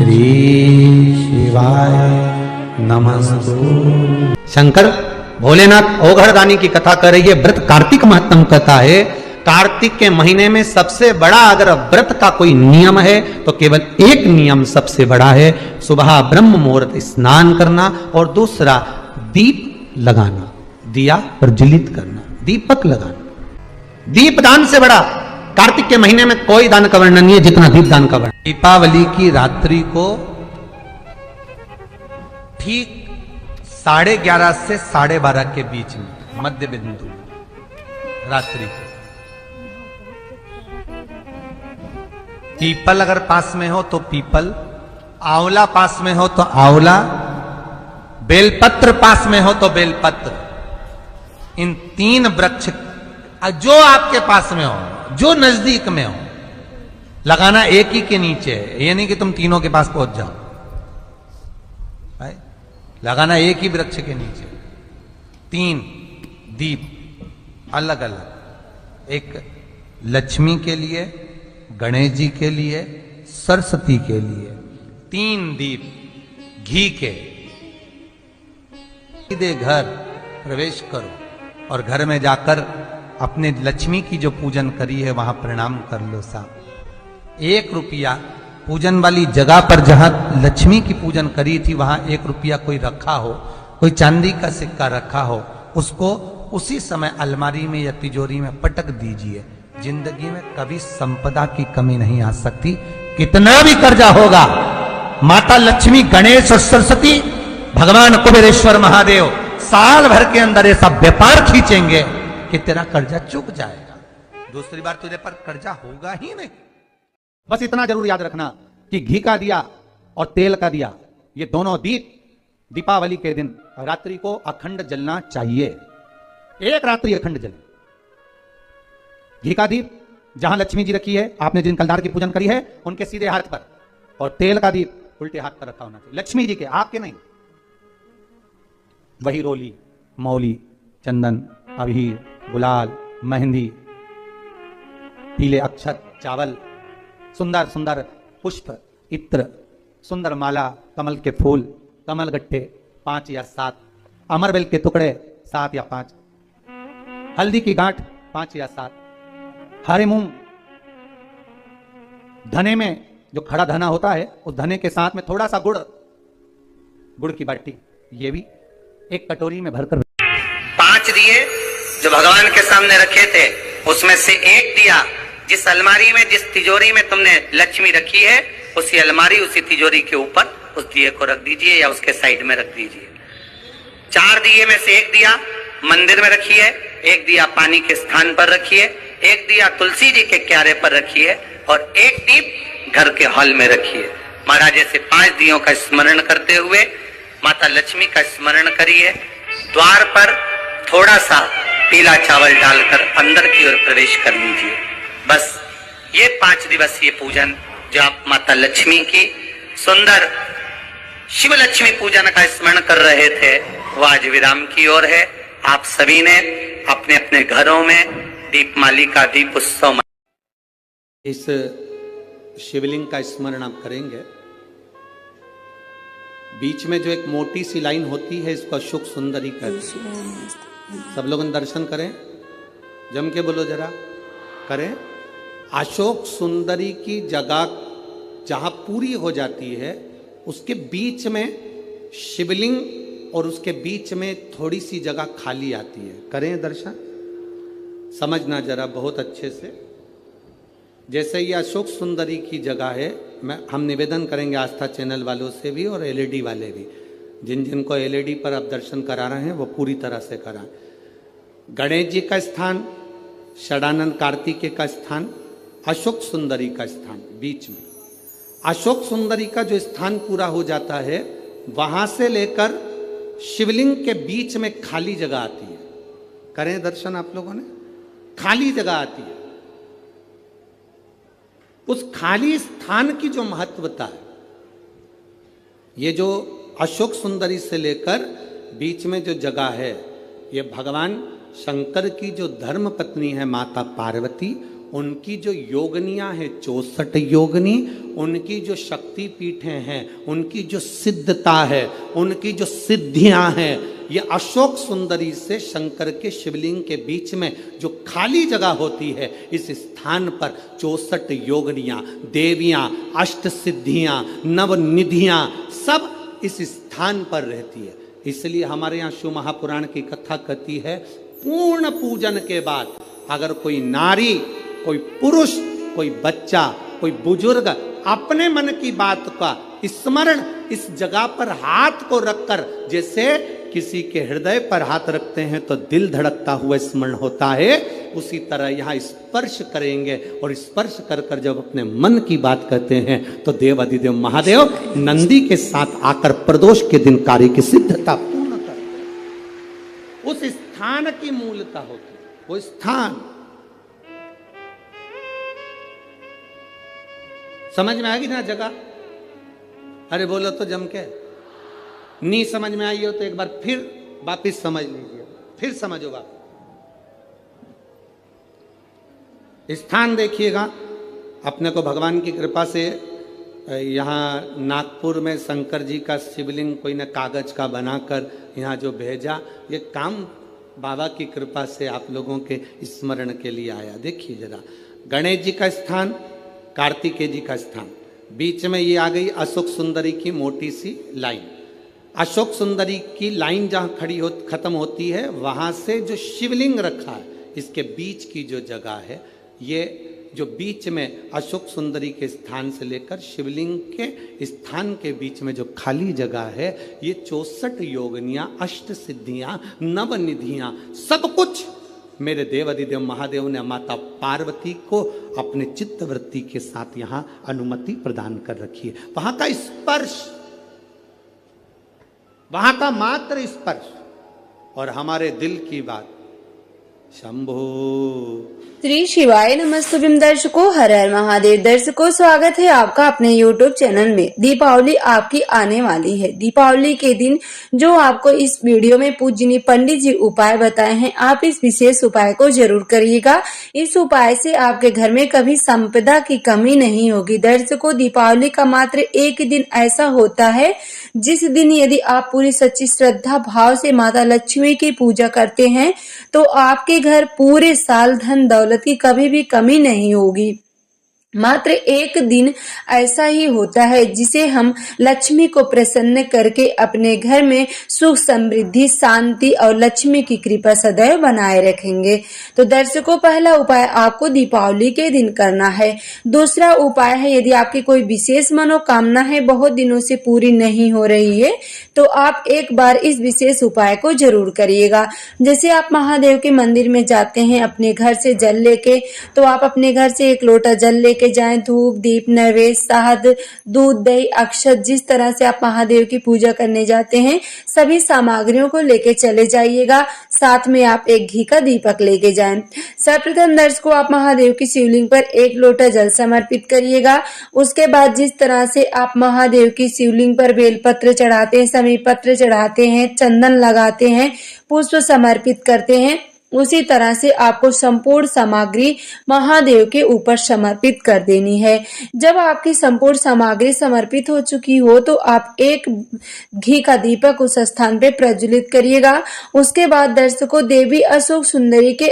श्री शिवाय नमस्तु। शंकर भोलेनाथ ओघड़दानी की कथा कर रही है। व्रत कार्तिक महत्तम कथा है। कार्तिक के महीने में सबसे बड़ा अगर व्रत का कोई नियम है तो केवल एक नियम सबसे बड़ा है, सुबह ब्रह्म मुहूर्त स्नान करना और दूसरा दीप लगाना, दिया प्रज्वलित करना, दीपक लगाना। दीप दान से बड़ा कार्तिक के महीने में कोई दान का वर्णन नहीं है जितना दीप दान का वर्णन। दीपावली की रात्रि को ठीक 11:30 से 12:30 के बीच में मध्य बिंदु रात्रि को पीपल अगर पास में हो तो पीपल, आंवला पास में हो तो आंवला, बेलपत्र पास में हो तो बेलपत्र, इन 3 वृक्ष जो आपके पास में हो, जो नजदीक में हो, लगाना एक ही के नीचे है। ये नहीं कि तुम तीनों के पास पहुंच जाओ, लगाना एक ही वृक्ष के नीचे। 3 दीप अलग अलग, एक लक्ष्मी के लिए, गणेश जी के लिए, सरस्वती के लिए। 3 दीप घी के। सीधे घर प्रवेश करो और घर में जाकर अपने लक्ष्मी की जो पूजन करी है वहां प्रणाम कर लो साहब। 1 रुपया पूजन वाली जगह पर जहां लक्ष्मी की पूजन करी थी वहां 1 रुपया कोई रखा हो, कोई चांदी का सिक्का रखा हो, उसको उसी समय अलमारी में या तिजोरी में पटक दीजिए। जिंदगी में कभी संपदा की कमी नहीं आ सकती। कितना भी कर्जा होगा, माता लक्ष्मी, गणेश और सरस्वती, भगवान कुबेरेश्वर महादेव साल भर के अंदर ऐसा व्यापार खींचेंगे कि तेरा कर्जा चुक जाएगा। दूसरी बार तुझे पर कर्जा होगा ही नहीं। बस इतना जरूर याद रखना कि घी का दिया और तेल का दिया, ये दोनों दीप दीपावली के दिन रात्रि को अखंड जलना चाहिए। 1 रात्रि अखंड जले। घी का दीप जहां लक्ष्मी जी रखी है, आपने जिन कलदार की पूजन करी है उनके सीधे हाथ पर, और तेल का दीप उल्टे हाथ पर रखा होना चाहिए। लक्ष्मी जी के, आपके नहीं। वही रोली, मौली, चंदन, अबीर, गुलाल, मेहंदी, पीले अक्षत, चावल, सुंदर सुंदर पुष्प, इत्र, सुंदर माला, कमल के फूल, कमल गट्टे 5 या 7, अमरबेल के टुकड़े 7 या 5, हल्दी की गांठ 5 या 7, हरे मूंग, धने में जो खड़ा धना होता है उस धने के साथ में थोड़ा सा गुड़, गुड़ की बाटी, ये भी एक कटोरी में भरकर। 5 दिए जो भगवान के सामने रखे थे, उसमें से 1 दिया जिस अलमारी में, जिस तिजोरी में तुमने लक्ष्मी रखी है, उसी अलमारी, उसी तिजोरी के ऊपर उस दिए को रख दीजिए या उसके साइड में रख दीजिए। 4 दिए में से 1 दिया मंदिर में रखिए, 1 दिया पानी के स्थान पर रखिए, 1 दिया तुलसी जी के क्यारे पर रखिए और 1 दीप घर के हॉल में रखिए। महाराज ऐसे 5 दियों का स्मरण करते हुए माता लक्ष्मी का स्मरण करिए। द्वार पर थोड़ा सा पीला चावल डालकर अंदर की ओर प्रवेश कर लीजिए। बस ये 5 दिवसीय पूजन जो आप माता लक्ष्मी की सुंदर शिव लक्ष्मी पूजन का स्मरण कर रहे थे, वो आज विराम की ओर है। आप सभी ने अपने अपने घरों में दीपमाली का दीप उत्सव, इस शिवलिंग का स्मरण आप करेंगे। बीच में जो एक मोटी सी लाइन होती है इसको अशोक सुंदरी कहते हैं। सब लोग दर्शन करें, जम के बोलो जरा, करें। अशोक सुंदरी की जगह जहां पूरी हो जाती है उसके बीच में शिवलिंग और उसके बीच में थोड़ी सी जगह खाली आती है। करें दर्शन, समझना जरा बहुत अच्छे से। जैसे ये अशोक सुंदरी की जगह है, हम निवेदन करेंगे आस्था चैनल वालों से भी और एलईडी वाले भी, जिन जिनको एलईडी पर आप दर्शन करा रहे हैं वो पूरी तरह से कराएं। गणेश जी का स्थान, षडानंद कार्तिकेय का स्थान, अशोक सुंदरी का स्थान बीच में। अशोक सुंदरी का जो स्थान पूरा हो जाता है वहां से लेकर शिवलिंग के बीच में खाली जगह आती है। करें दर्शन आप लोगों ने, खाली जगह आती है। उस खाली स्थान की जो महत्वता है, ये जो अशोक सुंदरी से लेकर बीच में जो जगह है, ये भगवान शंकर की जो धर्म पत्नी है माता पार्वती, उनकी जो योगनियां हैं 64 योगनी, उनकी जो शक्ति पीठें हैं, उनकी जो सिद्धता है, उनकी जो सिद्धियां हैं, ये अशोक सुंदरी से शंकर के शिवलिंग के बीच में जो खाली जगह होती है, इस स्थान पर 64 योगनियां, देवियां, अष्ट सिद्धियां, नवनिधियां सब इस स्थान पर रहती है। इसलिए हमारे यहाँ शिव महापुराण की कथा कहती है, पूर्ण पूजन के बाद अगर कोई नारी, कोई पुरुष, कोई बच्चा, कोई बुजुर्ग अपने मन की बात का स्मरण इस जगह पर हाथ को रखकर, जैसे किसी के हृदय पर हाथ रखते हैं तो दिल धड़कता हुआ स्मरण होता है, उसी तरह यहाँ स्पर्श करेंगे और स्पर्श कर कर जब अपने मन की बात कहते हैं तो देवाधिदेव महादेव नंदी के साथ आकर प्रदोष के दिन कार्य की सिद्धता पूर्ण करते हैं। उस स्थान की मूलता होती है, वो स्थान समझ में आ गई ना जगह? अरे बोलो तो जम के। नहीं समझ में आई हो तो एक बार फिर वापिस समझ लीजिए, फिर समझोगा। स्थान देखिएगा, अपने को भगवान की कृपा से यहाँ नागपुर में शंकर जी का शिवलिंग कोई ने कागज का बनाकर यहाँ जो भेजा, ये काम बाबा की कृपा से आप लोगों के स्मरण के लिए आया। देखिए जरा, गणेश जी का स्थान, कार्तिकेय जी का स्थान, बीच में ये आ गई अशोक सुंदरी की मोटी सी लाइन। अशोक सुंदरी की लाइन जहाँ खत्म होती है, वहाँ से जो शिवलिंग रखा है, इसके बीच की जो जगह है, ये जो बीच में अशोक सुंदरी के स्थान से लेकर शिवलिंग के स्थान के बीच में जो खाली जगह है, ये 64 योगनियाँ, अष्ट सिद्धियाँ, नवनिधियाँ, सब कुछ मेरे देवाधिदेव महादेव ने माता पार्वती को अपने चित्तवृत्ति के साथ यहाँ अनुमति प्रदान कर रखी है। वहाँ का स्पर्श, वहाँ का मात्र स्पर्श और हमारे दिल की बात। शंभो श्री शिवाय नमस्तुभ्यं। दर्शकों, हर हर महादेव। दर्शकों, स्वागत है आपका अपने YouTube चैनल में। दीपावली आपकी आने वाली है। दीपावली के दिन जो आपको इस वीडियो में पूजनीय पंडित जी उपाय बताए हैं, आप इस विशेष उपाय को जरूर करिएगा। इस उपाय से आपके घर में कभी संपदा की कमी नहीं होगी। दर्शकों, दीपावली का मात्र एक दिन ऐसा होता है जिस दिन यदि आप पूरी सच्ची श्रद्धा भाव से माता लक्ष्मी की पूजा करते हैं तो आपके घर पूरे साल धन दौलत की कभी भी कमी नहीं होगी। मात्र एक दिन ऐसा ही होता है जिसे हम लक्ष्मी को प्रसन्न करके अपने घर में सुख समृद्धि शांति और लक्ष्मी की कृपा सदैव बनाए रखेंगे। तो दर्शकों, पहला उपाय आपको दीपावली के दिन करना है। दूसरा उपाय है, यदि आपकी कोई विशेष मनोकामना है, बहुत दिनों से पूरी नहीं हो रही है, तो आप एक बार इस विशेष उपाय को जरूर करिएगा। जैसे आप महादेव के मंदिर में जाते हैं अपने घर से जल लेके, तो आप अपने घर से एक लोटा जल लेके जाएं, धूप दीप नैवेद्य शहद दूध दही अक्षत, जिस तरह से आप महादेव की पूजा करने जाते हैं सभी सामग्रियों को लेके चले जाइएगा। साथ में आप एक घी का दीपक लेके जाएं। सर्वप्रथम दर्शकों, आप महादेव की शिवलिंग पर एक लोटा जल समर्पित करिएगा। उसके बाद जिस तरह से आप महादेव की शिवलिंग पर बेलपत्र चढ़ाते हैं, समी पत्र चढ़ाते हैं, चंदन लगाते हैं, पुष्प समर्पित करते हैं, उसी तरह से आपको संपूर्ण सामग्री महादेव के ऊपर समर्पित कर देनी है। जब आपकी संपूर्ण सामग्री समर्पित हो चुकी हो तो आप एक घी का दीपक उस स्थान पे प्रज्वलित करिएगा। उसके बाद दर्शकों, देवी अशोक सुंदरी के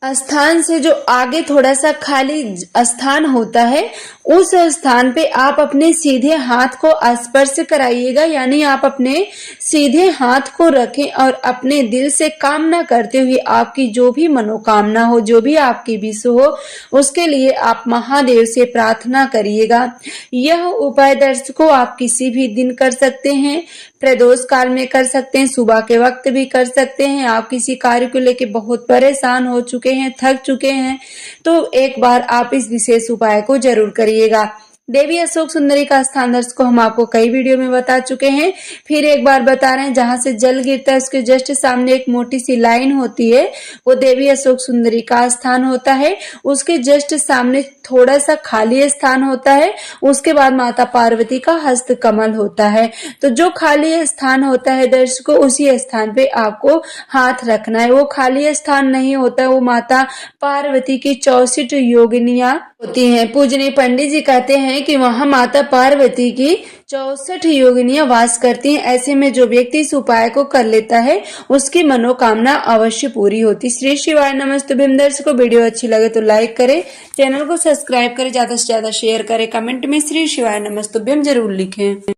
स्थान से जो आगे थोड़ा सा खाली स्थान होता है, उस स्थान पे आप अपने सीधे हाथ को स्पर्श कराइएगा। यानी आप अपने सीधे हाथ को रखें और अपने दिल से कामना करते हुए आपकी जो भी मनोकामना हो, जो भी आपकी विश हो, उसके लिए आप महादेव से प्रार्थना करिएगा। यह उपाय दर्शकों आप किसी भी दिन कर सकते हैं, प्रदोष काल में कर सकते हैं, सुबह के वक्त भी कर सकते हैं। आप किसी कार्य को लेके बहुत परेशान हो चुके हैं, थक चुके हैं, तो एक बार आप इस विशेष उपाय को जरूर करिएगा। देवी अशोक सुंदरी का स्थान दर्शकों हम आपको कई वीडियो में बता चुके हैं। फिर एक बार बता रहे हैं, जहां से जल गिरता है उसके जस्ट सामने एक मोटी सी लाइन होती है, वो देवी अशोक सुंदरी का स्थान होता है। उसके जस्ट सामने थोड़ा सा खाली स्थान होता है, उसके बाद माता पार्वती का हस्त कमल होता है। तो जो खाली स्थान होता है दर्शकों, उसी स्थान पे आपको हाथ रखना है। वो खाली स्थान नहीं होता है, वो माता पार्वती की 64 योगिनियां होती हैं। पूजनीय पंडित जी कहते हैं कि वहां माता पार्वती की 64 योगिनियां वास करती हैं। ऐसे में जो व्यक्ति इस उपाय को कर लेता है उसकी मनोकामना अवश्य पूरी होती। श्री शिवाय नमस्तुभ्यं। दर्शकों वीडियो अच्छी लगे तो लाइक करें, चैनल को सब्सक्राइब करें, ज्यादा से ज्यादा शेयर करें, कमेंट में श्री शिवाय नमस्तुभ्यं जरूर लिखें।